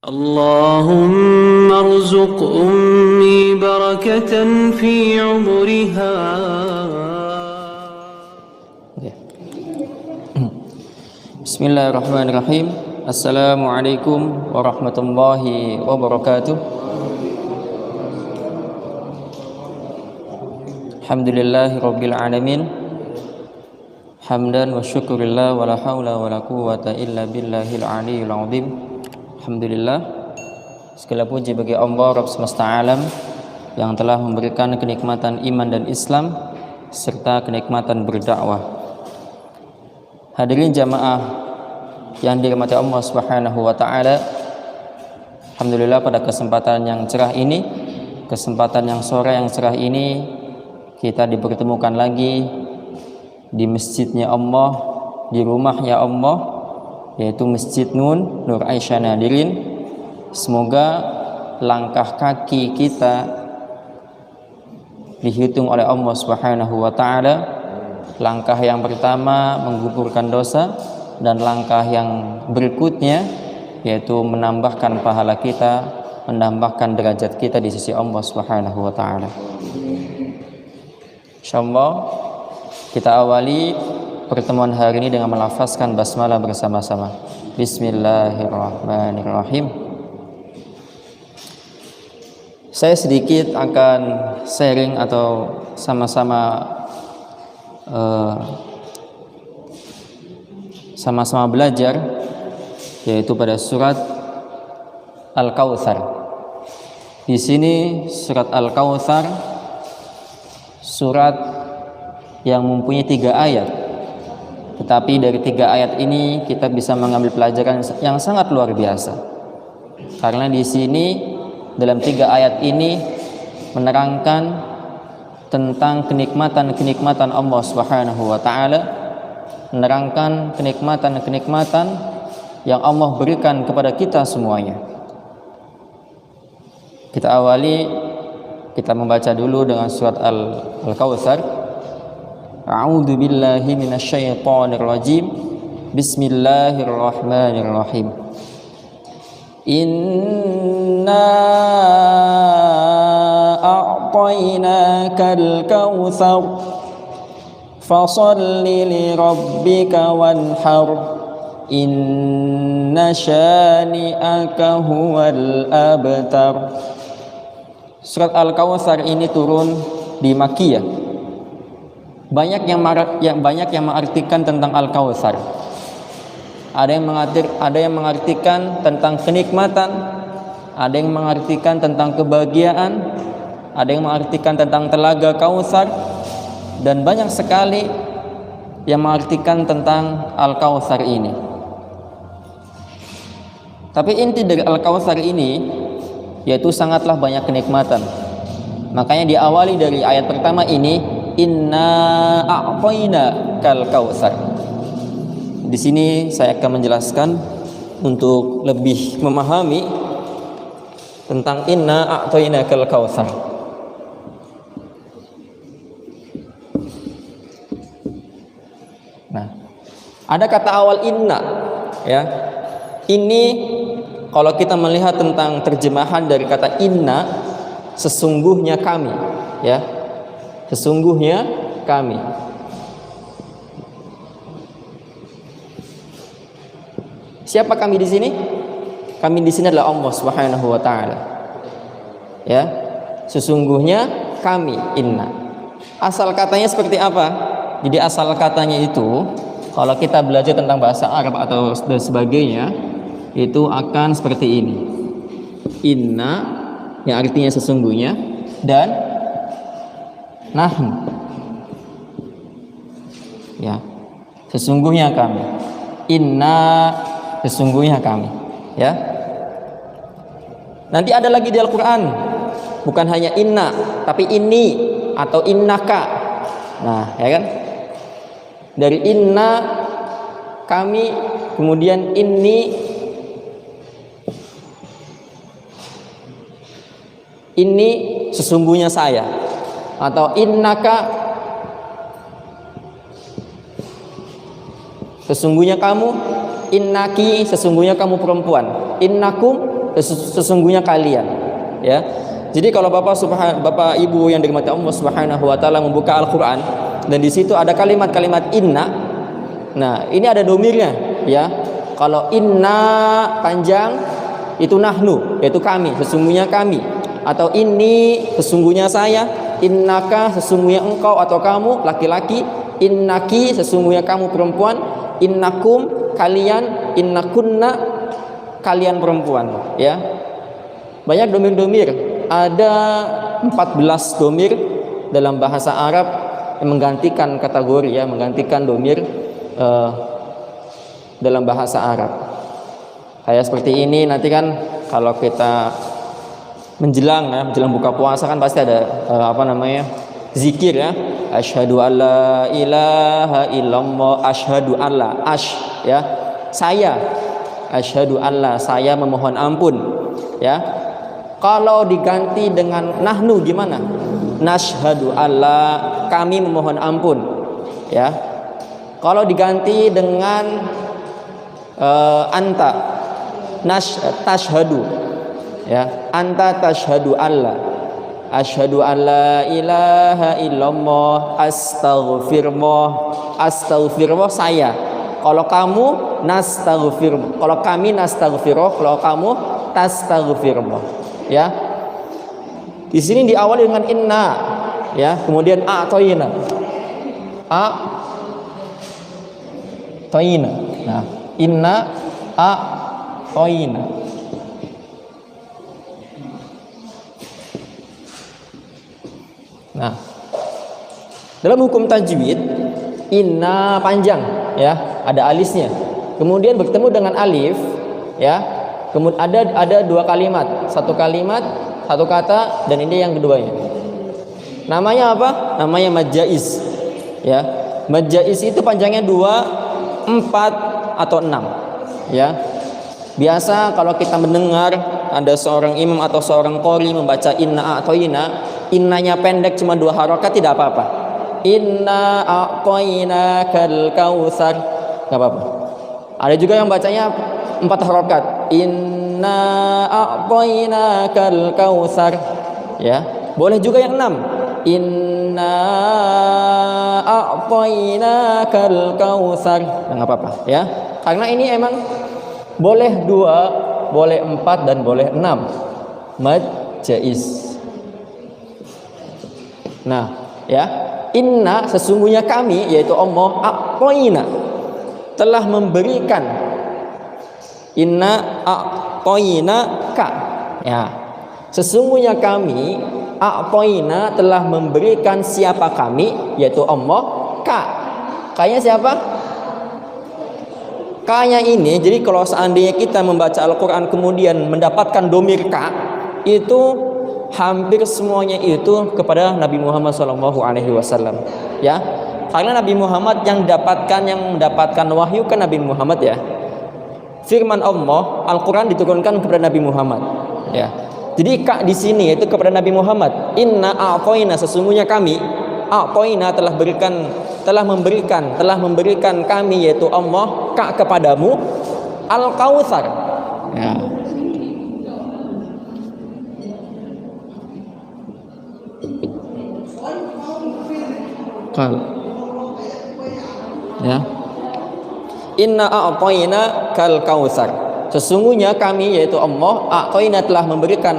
اللهم ارزق أمي بركة في عمرها. Bismillahirrahmanirrahim. Assalamualaikum warahmatullahi wabarakatuh. Alhamdulillahi rabbil alamin. Hamdan wa syukurillah wa la hawla wa la quwwata illa billahil aliyyil azim. Alhamdulillah, segala puji bagi Allah Rabb semesta alam yang telah memberikan kenikmatan iman dan Islam serta kenikmatan berdakwah. Hadirin jamaah yang dirahmati Allah Subhanahu wa taala, alhamdulillah pada kesempatan yang cerah ini, kesempatan yang sore yang cerah ini, kita dipertemukan lagi di masjidnya Allah, di rumahnya Allah, yaitu Masjid Nur Aisyah Nadirin. Semoga langkah kaki kita dihitung oleh Allah Subhanahu wa taala. Langkah yang pertama menggugurkan dosa, dan langkah yang berikutnya yaitu menambahkan pahala kita, menambahkan derajat kita di sisi Allah Subhanahu wa taala. Insyaallah kita awali pertemuan hari ini dengan melafazkan basmalah bersama-sama. Bismillahirrahmanirrahim. Saya sedikit akan sharing atau sama-sama belajar, yaitu pada surat Al-Kautsar. Di sini surat Al-Kautsar, surat yang mempunyai 3 ayat. Tetapi dari 3 ayat ini kita bisa mengambil pelajaran yang sangat luar biasa. Karena di sini dalam 3 ayat ini menerangkan tentang kenikmatan-kenikmatan Allah Subhanahu wa taala, menerangkan kenikmatan-kenikmatan yang Allah berikan kepada kita semuanya. Kita awali, kita membaca dulu dengan surat Al-Kautsar. A'udzu billahi minasyaitonir rajim. Bismillahirrahmanirrahim. Inna a'tainakal kautsar fasholli li rabbika wanhar inna syani'aka huwal abtar. Surat Al-Kautsar ini turun di Makkiyah. Banyak yang mengartikan tentang Al-Kautsar. Ada yang mengartikan tentang kenikmatan, ada yang mengartikan tentang kebahagiaan, ada yang mengartikan tentang telaga Kautsar, dan banyak sekali yang mengartikan tentang Al-Kautsar ini. Tapi inti dari Al-Kautsar ini yaitu sangatlah banyak kenikmatan. Makanya diawali dari ayat pertama ini, Inna a'tainakal kautsar. Di sini saya akan menjelaskan untuk lebih memahami tentang inna a'tainakal kautsar. Nah, ada kata awal inna, ya. Ini kalau kita melihat tentang terjemahan dari kata inna, sesungguhnya kami, ya. Sesungguhnya kami. Siapa kami di sini? Kami di sini adalah Allah Subhanahu wa taala. Ya. Sesungguhnya kami, inna. Asal katanya seperti apa? Jadi asal katanya itu kalau kita belajar tentang bahasa Arab atau dan sebagainya, itu akan seperti ini. Inna yang artinya sesungguhnya, dan nahnu, ya, sesungguhnya kami. Inna, sesungguhnya kami, ya. Nanti ada lagi di Al-Quran, bukan hanya inna, tapi ini atau innaka. Nah, ya kan? Dari inna kami, kemudian ini sesungguhnya saya, atau innaka, sesungguhnya kamu, innaki, sesungguhnya kamu perempuan, innakum, sesungguhnya kalian, ya. Jadi kalau Bapak Ibu yang dirahmati Allah Subhanahu wa taala membuka Al-Qur'an dan di situ ada kalimat-kalimat inna. Nah, ini ada domirnya, ya. Kalau inna panjang itu nahnu, yaitu kami, sesungguhnya kami. Atau ini sesungguhnya saya, innaka sesungguhnya engkau atau kamu laki-laki, innaki sesungguhnya kamu perempuan, innakum kalian, innakunna kalian perempuan, ya. Banyak domir-domir, ada 14 domir dalam bahasa Arab yang menggantikan kategori, ya, menggantikan domir dalam bahasa Arab. Kayak seperti ini nanti kan kalau kita menjelang buka puasa kan pasti ada zikir, ya. Asyhadu alla ilaha illallah, asyhadu alla, ya. Saya asyhadu alla, saya memohon ampun, ya. Kalau diganti dengan nahnu gimana? Nashhadu alla, kami memohon ampun, ya. Kalau diganti dengan anta, tashhadu, ya. Anta tashhadu alla, asyhadu alla ilaha illallah, astaghfirullah saya. Kalau kamu nastaghfir, kalau kami nastaghfirullah, kalau kamu tastaghfirullah, ya. Di sini diawali dengan inna, ya, kemudian a'toyna, a'toyna. Nah, inna a'toyna. Nah, dalam hukum tajwid inna panjang, ya, ada alisnya. Kemudian bertemu dengan alif, ya. Kemudian ada dua kalimat, satu kalimat, satu kata, dan ini yang keduanya. Namanya apa? Namanya mad jaiz, ya. Mad jaiz itu panjangnya 2, 4 atau 6, ya. Biasa kalau kita mendengar ada seorang imam atau seorang qori membaca inna a'toyna, innanya pendek cuma 2 harokat tidak apa-apa. Inna a'toyna kal kautsar, enggak apa-apa. Ada juga yang bacanya 4 harokat, inna a'toyna kal kautsar, ya. Boleh juga yang 6, inna a'toyna kal kautsar, enggak apa-apa, ya. Karena ini emang boleh 2, boleh 4, dan boleh 6 mad jaiz. Nah, ya, inna sesungguhnya kami, yaitu Allah, a'toyna telah memberikan, inna a'toyna ka, ya, sesungguhnya kami a'toyna telah memberikan siapa kami, yaitu Allah, ka. Kayaknya siapa? Kanya ini, jadi kalau seandainya kita membaca Al-Quran kemudian mendapatkan domir ka, itu hampir semuanya itu kepada Nabi Muhammad SAW, ya. Karena Nabi Muhammad yang mendapatkan wahyu kan Nabi Muhammad, ya. Firman Allah, Al-Quran diturunkan kepada Nabi Muhammad, ya. Jadi ka di sini itu kepada Nabi Muhammad. Inna a'toyna sesungguhnya kami, a'toyna telah memberikan kami, yaitu Allah, ka kepadamu al-kautsar, ya. Ya. Inna a'toyna kal kautsar, sesungguhnya kami, yaitu Allah, a'toyna telah memberikan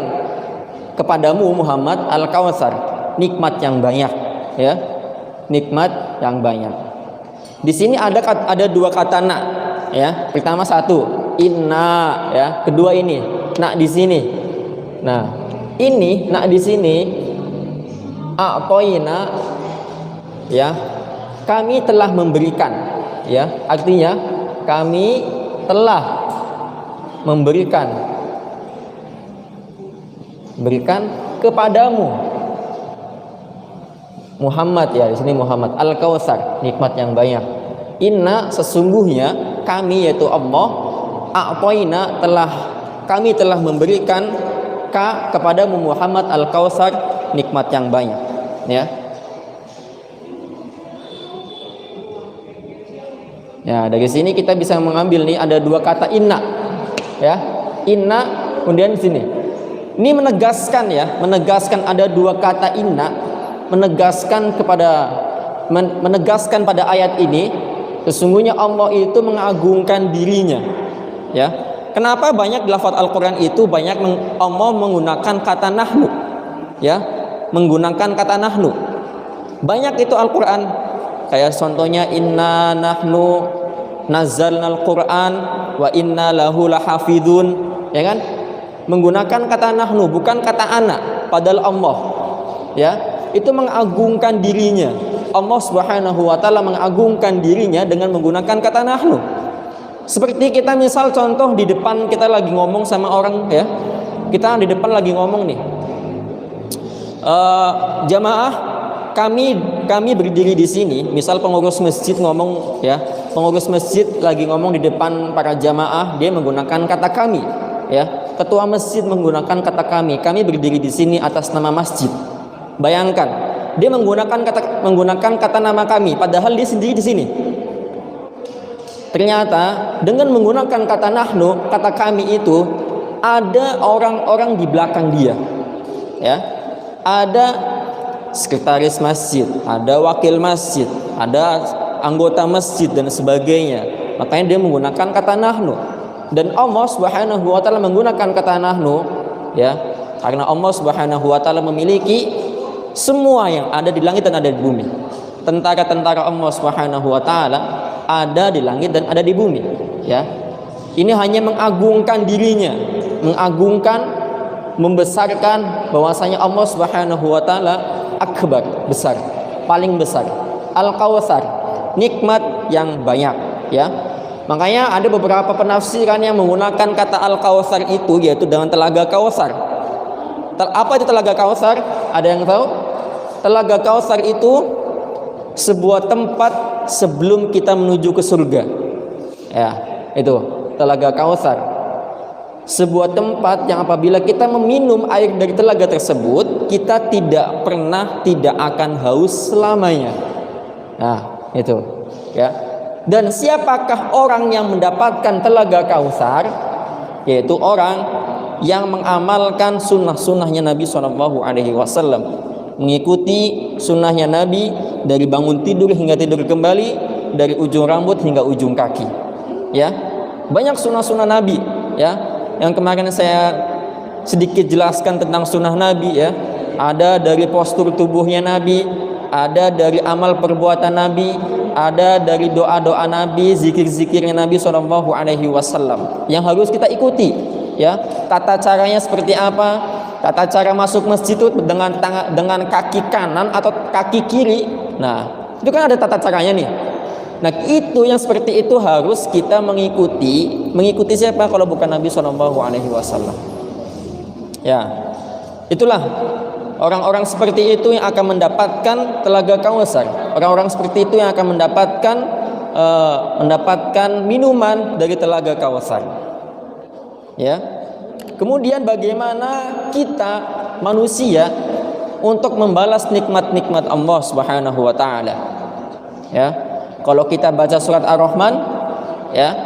kepadamu Muhammad al-kautsar, nikmat yang banyak, ya. Nikmat yang banyak. Di sini ada 2 kata na, ya. Pertama 1 inna, ya. Kedua ini na di sini. Nah, ini na di sini a'toyna, ya, kami telah memberikan, ya. Artinya kami telah memberikan kepadamu Muhammad, ya, di sini Muhammad al-kautsar, nikmat yang banyak. Inna sesungguhnya kami, yaitu Allah, a'toyna kami telah memberikan ka kepadamu Muhammad al-kautsar, nikmat yang banyak, ya. Ya, dari sini kita bisa mengambil nih ada 2 kata inna, ya. Inna Kemudian di sini, ini menegaskan ya, menegaskan ada dua kata inna, menegaskan pada ayat ini, sesungguhnya Allah itu mengagungkan dirinya. Ya, kenapa banyak di lafaz Al-Quran itu banyak Allah menggunakan kata nahnu, ya, menggunakan kata nahnu. Banyak itu Al-Quran, kayak contohnya inna nahnu nazzalnal Quran wa inna lahu lahafidun, ya kan? Menggunakan kata nahnu, bukan kata ana. Padahal Allah, ya, itu mengagungkan dirinya. Allah Subhanahu wa taala mengagungkan dirinya dengan menggunakan kata nahnu. Seperti kita misal contoh di depan kita lagi ngomong sama orang, ya. Kita di depan lagi ngomong nih. Jamaah, kami berdiri di sini, misal pengurus masjid ngomong, ya, pengurus masjid lagi ngomong di depan para jamaah, dia menggunakan kata kami, ya, ketua masjid menggunakan kata kami berdiri di sini atas nama masjid. Bayangkan, dia menggunakan kata nama kami, padahal dia sendiri di sini. Ternyata dengan menggunakan kata nahnu, kata kami itu, ada orang-orang di belakang dia, ya, ada sekretaris masjid, ada wakil masjid, ada anggota masjid dan sebagainya. Makanya dia menggunakan kata nahnu. Dan Allah Subhanahu wa taala menggunakan kata nahnu, ya, karena Allah Subhanahu wa taala memiliki semua yang ada di langit dan ada di bumi. Tentara-tentara Allah Subhanahu wa taala ada di langit dan ada di bumi, ya. Ini hanya mengagungkan dirinya, mengagungkan, membesarkan bahwasanya Allah Subhanahu wa taala akbar, besar, paling besar. Al-Kautsar, nikmat yang banyak, ya. Makanya ada beberapa penafsiran yang menggunakan kata Al-Kautsar itu, yaitu dengan telaga Kautsar. Apa itu telaga Kautsar? Ada yang tahu? Telaga Kautsar itu sebuah tempat sebelum kita menuju ke surga. Ya, itu telaga Kautsar. Sebuah tempat yang apabila kita meminum air dari telaga tersebut, kita tidak akan haus selamanya. Nah, itu, ya. Dan siapakah orang yang mendapatkan telaga Kautsar? Yaitu orang yang mengamalkan sunnah-sunnahnya Nabi SAW, mengikuti sunnahnya Nabi dari bangun tidur hingga tidur kembali, dari ujung rambut hingga ujung kaki, ya. Banyak sunnah-sunnah Nabi, ya, yang kemarin saya sedikit jelaskan tentang sunnah Nabi, ya. Ada dari postur tubuhnya Nabi, ada dari amal perbuatan Nabi, ada dari doa-doa Nabi, zikir-zikirnya Nabi SAW yang harus kita ikuti, ya. Tata caranya seperti apa? Tata cara masuk masjid itu dengan kaki kanan atau kaki kiri. Nah, itu kan ada tata caranya nih. Nah, itu yang seperti itu harus kita mengikuti siapa kalau bukan Nabi SAW? Ya, itulah orang-orang seperti itu yang akan mendapatkan telaga Kautsar. Orang-orang seperti itu yang akan mendapatkan minuman dari telaga Kautsar. Ya. Kemudian bagaimana kita manusia untuk membalas nikmat-nikmat Allah Subhanahu wa taala? Ya. Kalau kita baca surat Ar-Rahman, ya.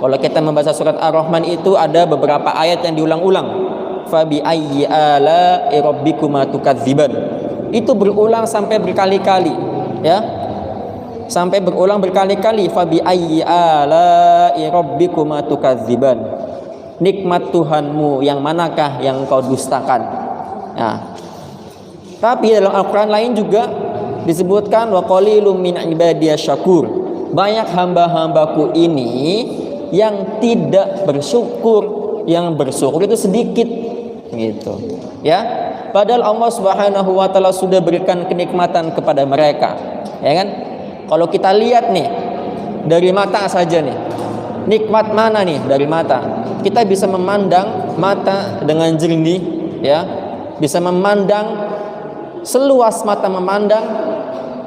Kalau kita membaca surat Ar-Rahman itu ada beberapa ayat yang diulang-ulang. Fabi ayyi ala'i rabbikuma tukadziban. Itu berulang sampai berkali-kali, ya. Sampai berulang berkali-kali. Fabi ayyi ala'i rabbikuma tukadziban. Nikmat Tuhanmu yang manakah yang kau dustakan? Nah, tapi dalam Al-Quran lain juga disebutkan wa qalilum min ibadiyasy syakur. Banyak hamba-hambaku ini yang tidak bersyukur, yang bersyukur itu sedikit, gitu, ya. Padahal Allah Subhanahu wa taala sudah berikan kenikmatan kepada mereka, ya kan? Kalau kita lihat nih dari mata saja nih, nikmat mana nih dari mata? Kita bisa memandang mata dengan jernih, ya, bisa memandang seluas mata memandang.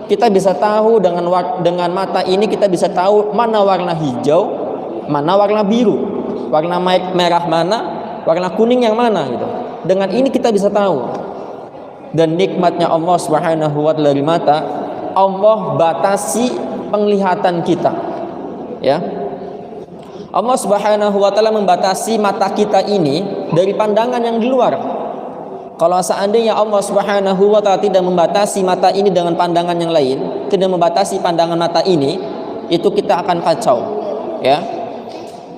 Kita bisa tahu dengan mata ini kita bisa tahu mana warna hijau, mana warna biru, warna merah mana, warna kuning yang mana, gitu. Dengan ini kita bisa tahu. Dan nikmatnya Allah Subhanahu wa taala dari mata, Allah batasi penglihatan kita, ya. Allah Subhanahu wa taala membatasi mata kita ini dari pandangan yang di luar. Kalau seandainya Allah Subhanahu wa taala tidak membatasi mata ini dengan pandangan yang lain, tidak membatasi pandangan mata ini, itu kita akan kacau. Ya.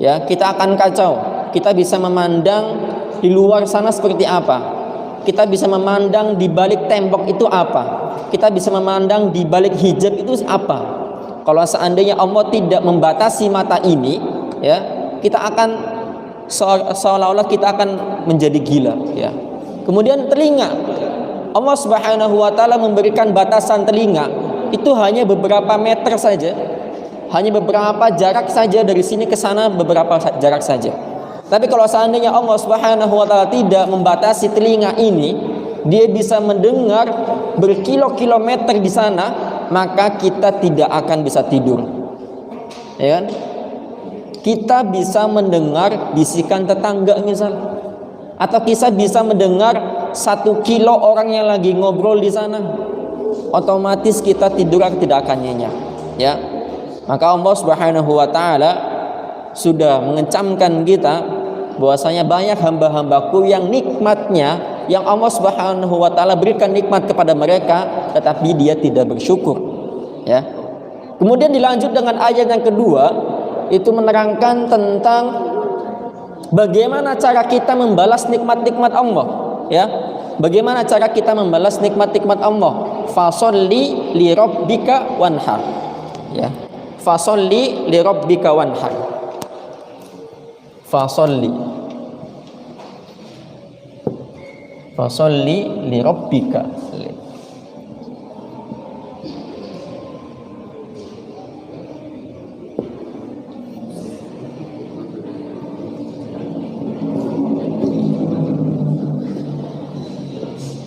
Ya, kita akan kacau. Kita bisa memandang di luar sana seperti apa? Kita bisa memandang di balik tembok itu apa? Kita bisa memandang di balik hijab itu apa? Kalau seandainya Allah tidak membatasi mata ini, ya, kita akan seolah-olah kita akan menjadi gila, ya. Kemudian telinga, Allah Subhanahu wa taala memberikan batasan telinga itu hanya beberapa meter saja, hanya beberapa jarak saja, dari sini ke sana beberapa jarak saja. Tapi kalau seandainya Allah Subhanahu wa taala tidak membatasi telinga ini, dia bisa mendengar berkilo-kilometer di sana, maka kita tidak akan bisa tidur. Ya kan? Kita bisa mendengar bisikan tetangga misalnya, atau kita bisa mendengar 1 kilo orang yang lagi ngobrol di sana, otomatis kita tidur tidak akan nyenyak. Ya, maka Allah Subhanahu wa taala sudah mengencamkan kita bahwasanya banyak hamba-hambaku yang nikmatnya, yang Allah Subhanahu wa taala berikan nikmat kepada mereka, tetapi dia tidak bersyukur. Ya. Kemudian dilanjut dengan ayat yang kedua, itu menerangkan tentang bagaimana cara kita membalas nikmat-nikmat Allah, ya. Bagaimana cara kita membalas nikmat-nikmat Allah? Fasholli li rabbika wanhar. Ya. Fasholli li rabbika wanhar. Fasholli li rabbika.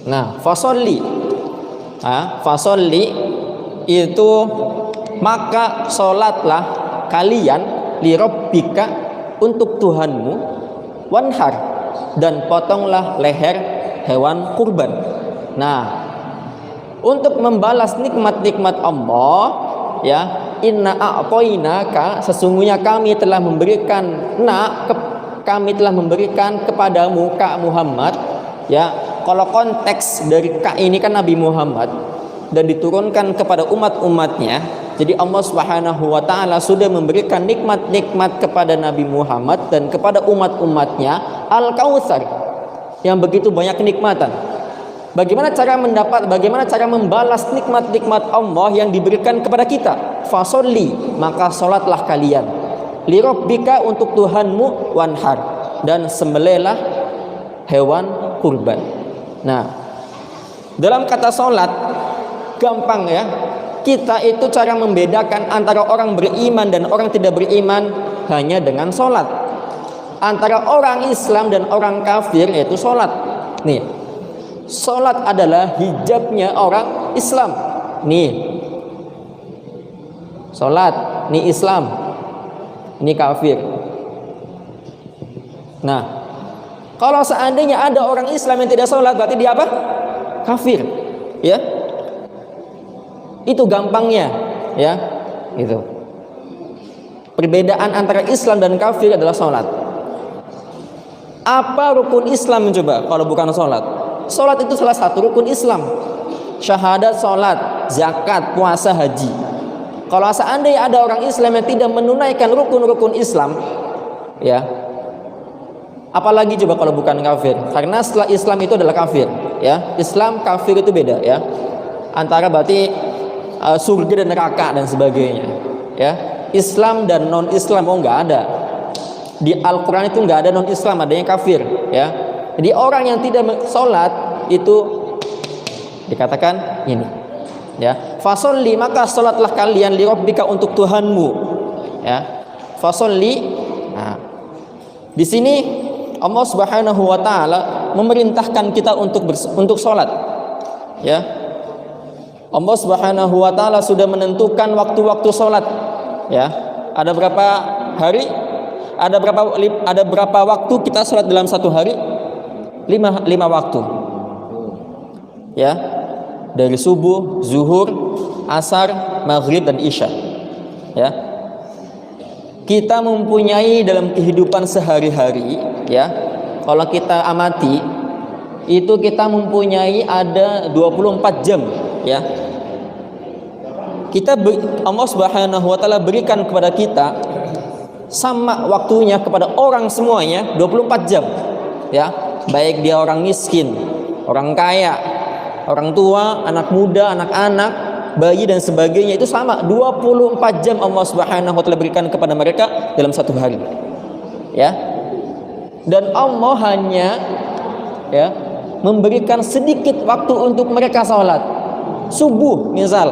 Nah, fasolli, fasolli itu maka sholatlah kalian li rabbika untuk Tuhanmu, wanhar, dan potonglah leher hewan kurban. Nah, untuk membalas nikmat-nikmat Allah, ya, inna a'toinaka, sesungguhnya kami telah memberikan kami telah memberikan kepadamu Kak Muhammad, ya. Kalau konteks dari Kak ini kan Nabi Muhammad dan diturunkan kepada umat-umatnya, jadi Allah Subhanahu wa taala sudah memberikan nikmat-nikmat kepada Nabi Muhammad dan kepada umat-umatnya Al-Kautsar yang begitu banyak kenikmatan. Bagaimana cara membalas nikmat-nikmat Allah yang diberikan kepada kita? Fasolli, maka salatlah kalian. Li rabbika, untuk Tuhanmu, wanhar, dan sembelihlah hewan kurban. Nah, dalam kata salat gampang ya. Kita itu cara membedakan antara orang beriman dan orang tidak beriman hanya dengan salat. Antara orang Islam dan orang kafir yaitu salat. Nih, salat adalah hijabnya orang Islam. Nih, salat, nih Islam, ini kafir. Nah, kalau seandainya ada orang Islam yang tidak sholat, berarti dia apa? Kafir, ya. Itu gampangnya, ya. Itu. Perbedaan antara Islam dan kafir adalah sholat. Apa rukun Islam coba? Kalau bukan sholat, sholat itu salah satu rukun Islam. Syahadat, sholat, zakat, puasa, haji. Kalau seandainya ada orang Islam yang tidak menunaikan rukun-rukun Islam, ya. Apalagi coba kalau bukan kafir, karena setelah Islam itu adalah kafir, ya. Islam kafir itu beda, ya. Antara berarti surga dan neraka dan sebagainya, ya. Islam dan non Islam enggak ada. Di Al-Qur'an itu enggak ada non Islam, adanya kafir, ya. Jadi orang yang tidak sholat itu dikatakan ini, ya. Fasolli, maka sholatlah kalian li rabbika, untuk Tuhanmu, ya. Fasolli. Nah, di sini Allah Subhanahu wa taala memerintahkan kita untuk sholat, ya. Allah Subhanahu wa taala sudah menentukan waktu-waktu sholat, ya. Ada berapa hari? Ada berapa waktu kita sholat dalam satu hari? 5 waktu, ya. Dari subuh, zuhur, asar, maghrib, dan isya, ya. kita mempunyai dalam kehidupan sehari-hari, ya, kalau kita amati itu kita mempunyai ada 24 jam, ya. Allah Subhanahu wa taala berikan kepada kita sama waktunya kepada orang semuanya 24 jam, ya. Baik dia orang miskin, orang kaya, orang tua, anak muda, anak-anak, bayi dan sebagainya, itu sama 24 jam Allah Subhanahu wa taala berikan kepada mereka dalam satu hari. Ya. Dan Allah hanya, ya, memberikan sedikit waktu untuk mereka sholat. Subuh misal,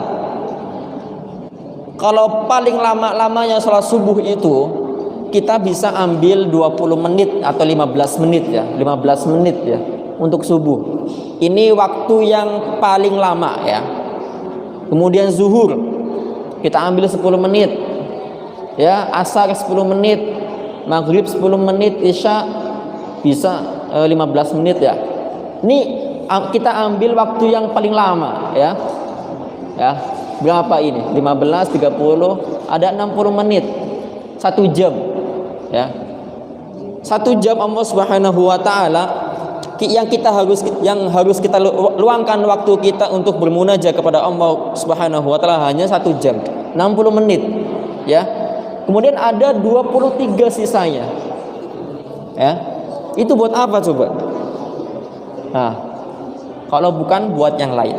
kalau paling lama-lamanya sholat subuh itu kita bisa ambil 20 menit atau 15 menit, ya, 15 menit, ya, untuk subuh. Ini waktu yang paling lama, ya. Kemudian zuhur kita ambil 10 menit, ya, asar 10 menit, maghrib 10 menit, isya bisa 15 menit, ya. Ini kita ambil waktu yang paling lama, ya. Ya, berapa ini? 15, 30, ada 60 menit. 1 jam, ya. 1 jam Allah Subhanahu wa taala yang harus kita luangkan waktu kita untuk bermunajat kepada Allah Subhanahu wa taala hanya 1 jam, 60 menit, ya. Kemudian ada 23 sisanya, ya. Itu buat apa coba? Nah, kalau bukan buat yang lain.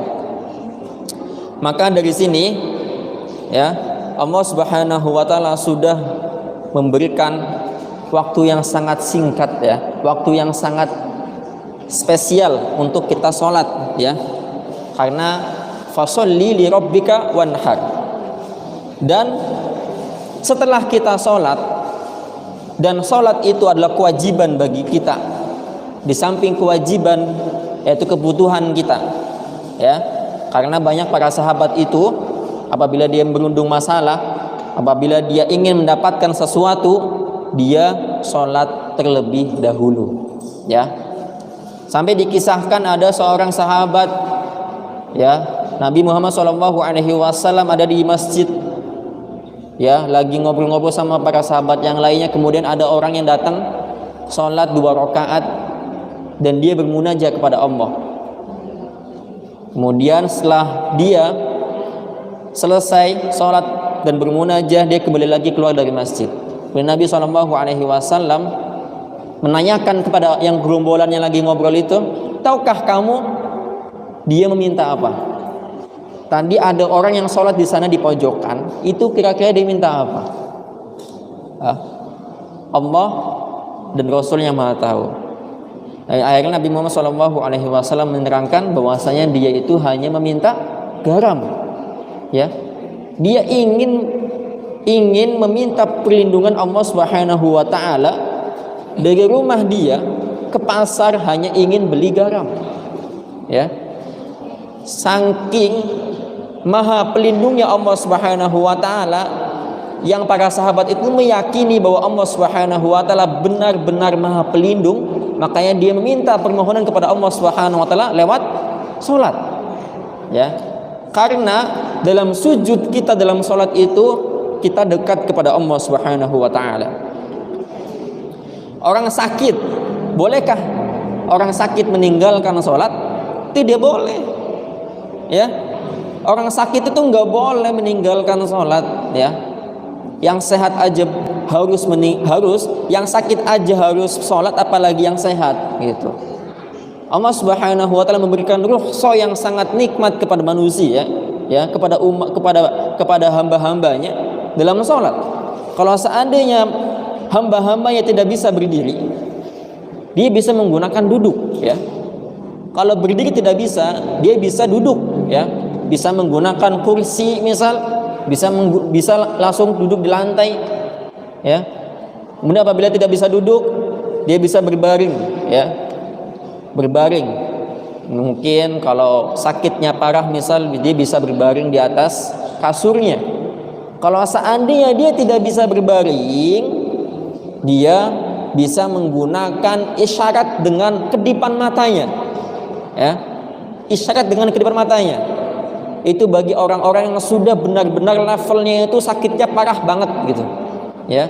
Maka dari sini, ya, Allah Subhanahu wa taala sudah memberikan waktu yang sangat singkat, ya, waktu yang sangat spesial untuk kita sholat, ya, karena fasholli li rabbika wanhar. Dan setelah kita sholat, dan sholat itu adalah kewajiban bagi kita, di samping kewajiban yaitu kebutuhan kita, ya, karena banyak para sahabat itu apabila dia berundung masalah, apabila dia ingin mendapatkan sesuatu, dia sholat terlebih dahulu, ya. Sampai dikisahkan ada seorang sahabat, ya, Nabi Muhammad SAW ada di masjid, ya, lagi ngobrol-ngobrol sama para sahabat yang lainnya. Kemudian ada orang yang datang sholat 2 rakaat dan dia bermunajat kepada Allah. Kemudian setelah dia selesai sholat dan bermunajat, dia kembali lagi keluar dari masjid. Dan Nabi SAW menanyakan kepada yang gerombolan yang lagi ngobrol itu, tahukah kamu dia meminta apa? Tadi ada orang yang sholat di sana di pojokan, itu kira-kira dia minta apa? Allah dan Rasulnya Maha tahu. Akhirnya Nabi Muhammad SAW menerangkan bahwasanya dia itu hanya meminta garam, ya. Dia ingin meminta perlindungan Allah Subhanahu wa taala. Dari rumah dia ke pasar hanya ingin beli garam, ya. Saking maha pelindungnya Allah Subhanahu wa taala, yang para sahabat itu meyakini bahwa Allah Subhanahu wa taala benar-benar maha pelindung, makanya dia meminta permohonan kepada Allah Subhanahu wa taala lewat salat, ya. Karena dalam sujud kita dalam salat itu kita dekat kepada Allah Subhanahu wa taala. Orang sakit, bolehkah orang sakit meninggalkan sholat? Tidak boleh, ya. Orang sakit itu nggak boleh meninggalkan sholat, ya. Yang sehat aja harus, yang sakit aja harus sholat, apalagi yang sehat, gitu. Allah Subhanahu wa taala memberikan rukhsah yang sangat nikmat kepada manusia, ya, kepada umat, kepada hamba-hambanya dalam sholat. Kalau seandainya hamba-hambanya tidak bisa berdiri, dia bisa menggunakan duduk, ya. Kalau berdiri tidak bisa, dia bisa duduk, ya. Bisa menggunakan kursi misal, bisa langsung duduk di lantai, ya. Kemudian apabila tidak bisa duduk, dia bisa berbaring, ya. Berbaring. Mungkin kalau sakitnya parah misal, dia bisa berbaring di atas kasurnya. Kalau seandainya dia tidak bisa berbaring, dia bisa menggunakan isyarat dengan kedipan matanya, ya. Isyarat dengan kedipan matanya itu bagi orang-orang yang sudah benar-benar levelnya itu sakitnya parah banget, gitu, ya.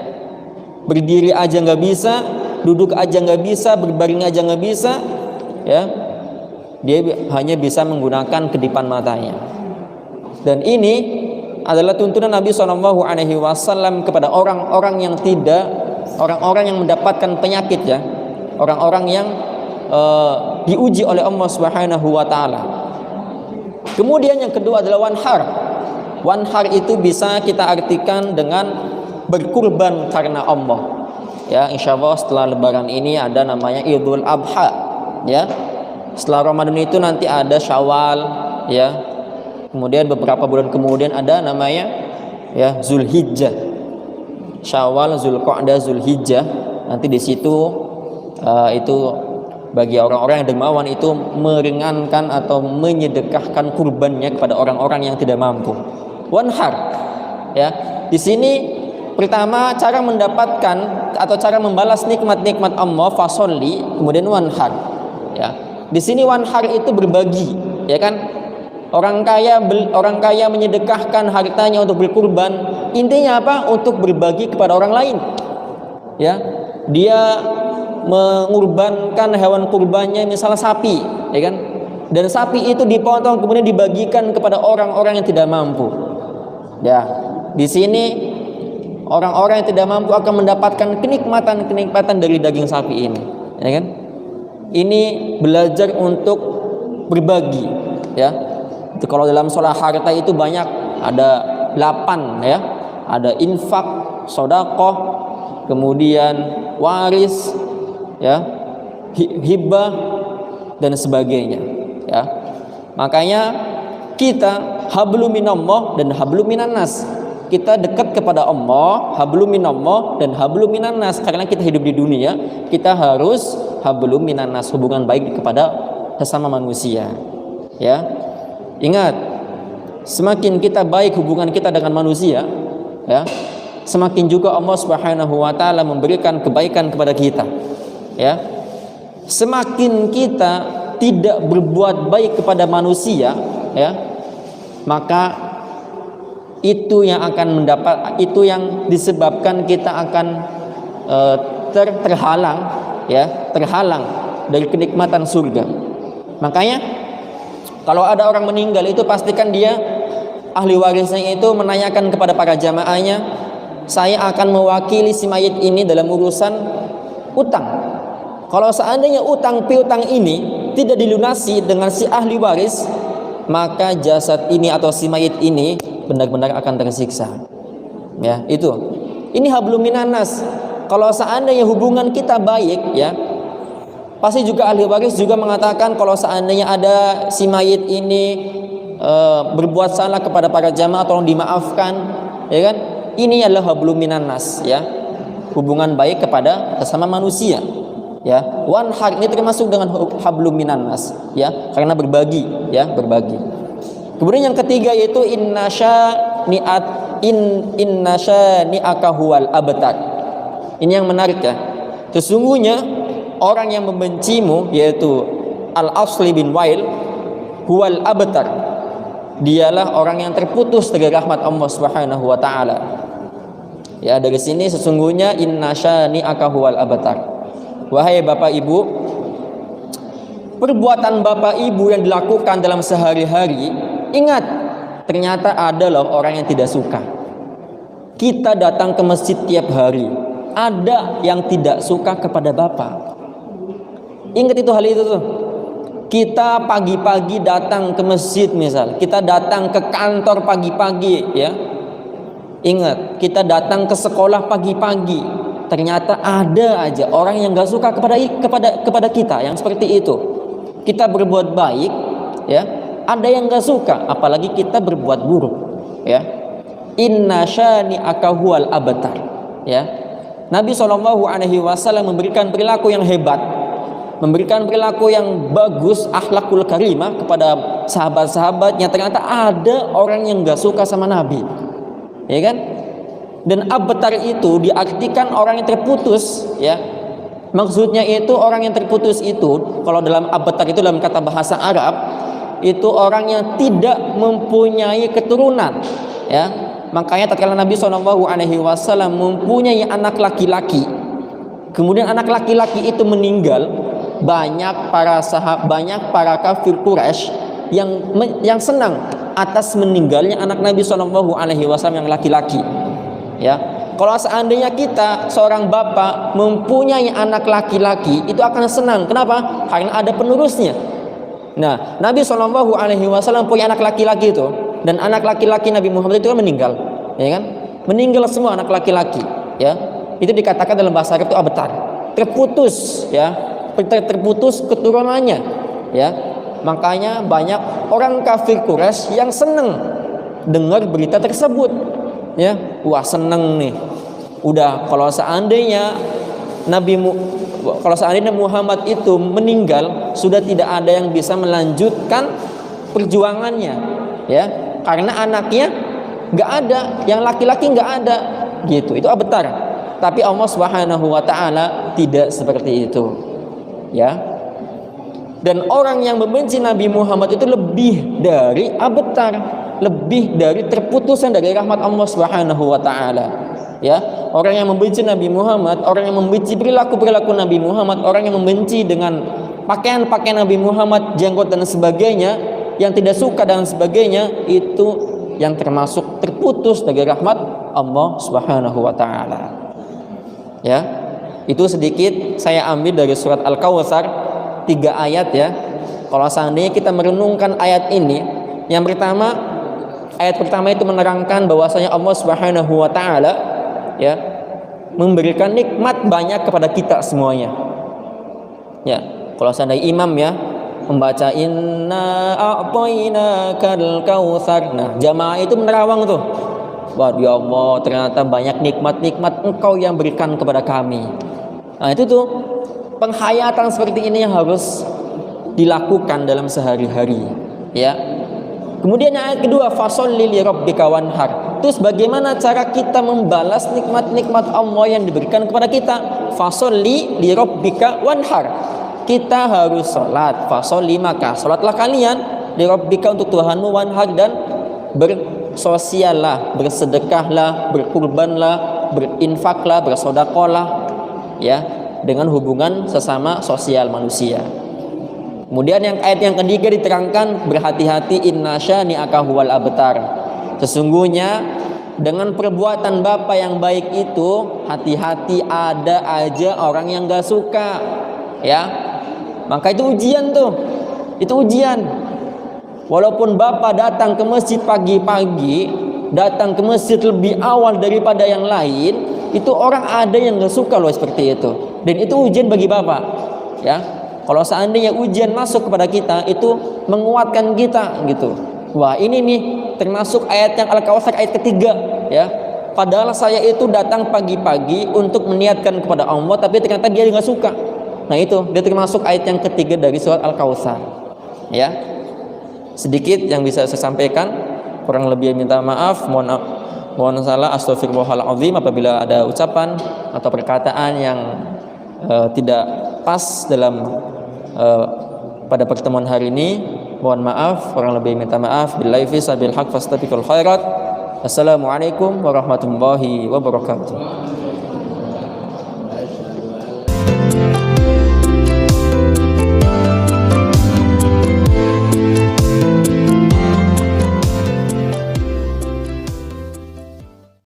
berdiri aja nggak bisa, duduk aja nggak bisa, berbaring aja nggak bisa, ya. Dia hanya bisa menggunakan kedipan matanya. Dan ini adalah tuntunan Nabi SAW kepada orang-orang yang mendapatkan penyakit, ya, orang-orang yang diuji oleh Allah Subhanahu wa taala. Kemudian yang kedua adalah wanhar. Wanhar itu bisa kita artikan dengan berkurban karena Allah. Ya, insyaallah setelah lebaran ini ada namanya Idul Adha, ya. Setelah Ramadan itu nanti ada Syawal, ya. Kemudian beberapa bulan kemudian ada namanya, ya, Zulhijjah. Syawal, Zulqa'dah, Zulhijjah. Nanti di situ itu bagi orang-orang yang dermawan itu meringankan atau menyedekahkan kurbannya kepada orang-orang yang tidak mampu. Wanhar, ya. Di sini pertama cara mendapatkan atau cara membalas nikmat-nikmat Allah, fasolli, kemudian wanhar, ya. Di sini wanhar itu berbagi, ya kan? Orang kaya menyedekahkan hartanya untuk berkurban. Intinya apa? Untuk berbagi kepada orang lain, ya. Dia mengurbankan hewan kurbannya, misalnya sapi, ya kan? Dan sapi itu dipotong kemudian dibagikan kepada orang-orang yang tidak mampu. Ya, di sini orang-orang yang tidak mampu akan mendapatkan kenikmatan dari daging sapi ini, ya kan? Ini belajar untuk berbagi, ya. Itu kalau dalam soal harta itu banyak, ada 8, ya. Ada infak, sedekah, kemudian waris, ya, hibah dan sebagainya, ya. Makanya kita hablum minallah dan hablum minannas. Kita dekat kepada Allah, hablum minallah dan hablum minannas. Karena kita hidup di dunia, kita harus hablum minannas, hubungan baik kepada sesama manusia, ya. Ingat, semakin kita baik hubungan kita dengan manusia, ya, semakin juga Allah Subhanahu wa taala memberikan kebaikan kepada kita, ya. Semakin kita tidak berbuat baik kepada manusia, ya, maka itu yang yang disebabkan kita akan terhalang dari kenikmatan surga. Makanya kalau ada orang meninggal itu pastikan dia, ahli warisnya itu menanyakan kepada para jamaahnya, saya akan mewakili si mayit ini dalam urusan utang. Kalau seandainya utang piutang ini tidak dilunasi dengan si ahli waris, maka jasad ini atau si mayit ini benar-benar akan tersiksa. Ya, itu. Ini hablum minannas. Kalau seandainya hubungan kita baik, ya, pasti juga ahli waris juga mengatakan kalau seandainya ada si mayit ini berbuat salah kepada para jamaah, tolong dimaafkan, ya kan? Ini adalah hablum minannas, ya. Hubungan baik kepada sesama manusia, ya. Wanhar ini termasuk dengan hablum minannas, ya, karena berbagi, ya, berbagi. Kemudian yang ketiga yaitu innasya huwal abtar. Ini yang menarik, ya. Sesungguhnya orang yang membencimu yaitu Al-Asli bin Wail huwal abtar, dialah orang yang terputus dari rahmat Allah Subhanahu wa taala. Ya, dari sini sesungguhnya innasyani'aka huwal abtar. Wahai Bapak Ibu, perbuatan Bapak Ibu yang dilakukan dalam sehari-hari, ingat, ternyata ada loh orang yang tidak suka. Kita datang ke masjid tiap hari, ada yang tidak suka kepada Bapak. Ingat itu, hal itu tuh. Kita pagi-pagi datang ke masjid, misal kita datang ke kantor pagi-pagi, ya. Ingat, kita datang ke sekolah pagi-pagi, ternyata ada aja orang yang gak suka kepada kita yang seperti itu. Kita berbuat baik, ya, ada yang gak suka, apalagi kita berbuat buruk, ya. Innasyani'aka huwal abtar, ya. Nabi SAW memberikan perilaku yang hebat, memberikan perilaku yang bagus, akhlakul karimah kepada sahabat-sahabatnya. Ternyata ada orang yang gak suka sama Nabi, ya kan? Dan abtar itu diartikan orang yang terputus, ya. Maksudnya itu orang yang terputus itu, kalau dalam abtar itu dalam kata bahasa Arab, itu orang yang tidak mempunyai keturunan, ya. Makanya tatkala Nabi SAW mempunyai anak laki-laki, kemudian anak laki-laki itu meninggal, banyak para kafir Quraisy yang senang atas meninggalnya anak Nabi SAW yang laki-laki. Ya, kalau seandainya kita seorang bapak mempunyai anak laki-laki, itu akan senang. Kenapa? Karena ada penerusnya. Nah, Nabi SAW punya anak laki-laki itu, dan anak laki-laki Nabi Muhammad itu kan meninggal, ya kan? Meninggal semua anak laki-laki, ya. Itu dikatakan dalam bahasa Arab itu abtar, terputus, ya, terputus keturunannya, ya. Makanya banyak orang kafir Quraisy yang senang dengar berita tersebut, ya. Wah, senang nih. Udah, kalau seandainya Muhammad itu meninggal, sudah tidak ada yang bisa melanjutkan perjuangannya, ya, karena anaknya nggak ada, yang laki-laki nggak ada, gitu. Itu abtar. Tapi Allah Subhanahu wa Ta'ala tidak seperti itu, ya. Dan orang yang membenci Nabi Muhammad itu lebih dari abtar, lebih dari terputusan dari rahmat Allah Subhanahu wa Ta'ala, ya. Orang yang membenci Nabi Muhammad, orang yang membenci perilaku Nabi Muhammad, orang yang membenci dengan pakaian Nabi Muhammad, jenggot dan sebagainya, yang tidak suka dan sebagainya, itu yang termasuk terputus dari rahmat Allah Subhanahu wa Ta'ala, ya. Itu sedikit saya ambil dari surat Al-Kautsar, 3 ayat, ya. Kalau seandainya kita merenungkan ayat ini, yang pertama, ayat pertama itu menerangkan bahwasanya Allah Subhanahu wa Ta'ala, ya, memberikan nikmat banyak kepada kita semuanya, ya. Kalau seandainya imam, ya, membaca inna a'tainakal kautsar, nah jamaah itu menerawang tuh, wah ya Allah, ternyata banyak nikmat-nikmat Engkau yang berikan kepada kami. Nah itu tuh penghayatan seperti ini yang harus dilakukan dalam sehari-hari, ya. Kemudian ayat kedua, fasholli li rabbika wanhar. Terus bagaimana cara kita membalas nikmat-nikmat Allah yang diberikan kepada kita? Fasholli li rabbika wanhar. Kita harus sholat. Fasholli, maka sholatlah kalian, li rabbika, untuk Tuhanmu, wanhar, dan bersosiallah, bersedekahlah, berkurbanlah, berinfaklah, bersodakolah, ya, dengan hubungan sesama sosial manusia. Kemudian yang ayat yang ketiga diterangkan, berhati-hati, inna syani'aka huwal abtar. Sesungguhnya dengan perbuatan bapak yang baik itu, hati-hati, ada aja orang yang gak suka, ya. Maka itu ujian tuh, itu ujian. Walaupun bapak datang ke masjid pagi-pagi, datang ke masjid lebih awal daripada yang lain, itu orang ada yang gak suka loh seperti itu. Dan itu ujian bagi bapak, ya. Kalau seandainya ujian masuk kepada kita, itu menguatkan kita, gitu. Wah, ini nih termasuk ayat yang Al-Kautsar ayat ketiga, ya. Padahal saya itu datang pagi-pagi untuk meniatkan kepada Allah, tapi ternyata dia nggak suka. Nah itu, dia termasuk ayat yang ketiga dari surat Al-Kautsar, ya. Sedikit yang bisa saya sampaikan, kurang lebih minta maaf, mohon salah, astagfirullahaladzim apabila ada ucapan atau perkataan yang tidak pas dalam pada pertemuan hari ini. Mohon maaf, kurang lebih minta maaf. Billahi fi sabil haq fastabiqul khairat. Assalamualaikum warahmatullahi wabarakatuh.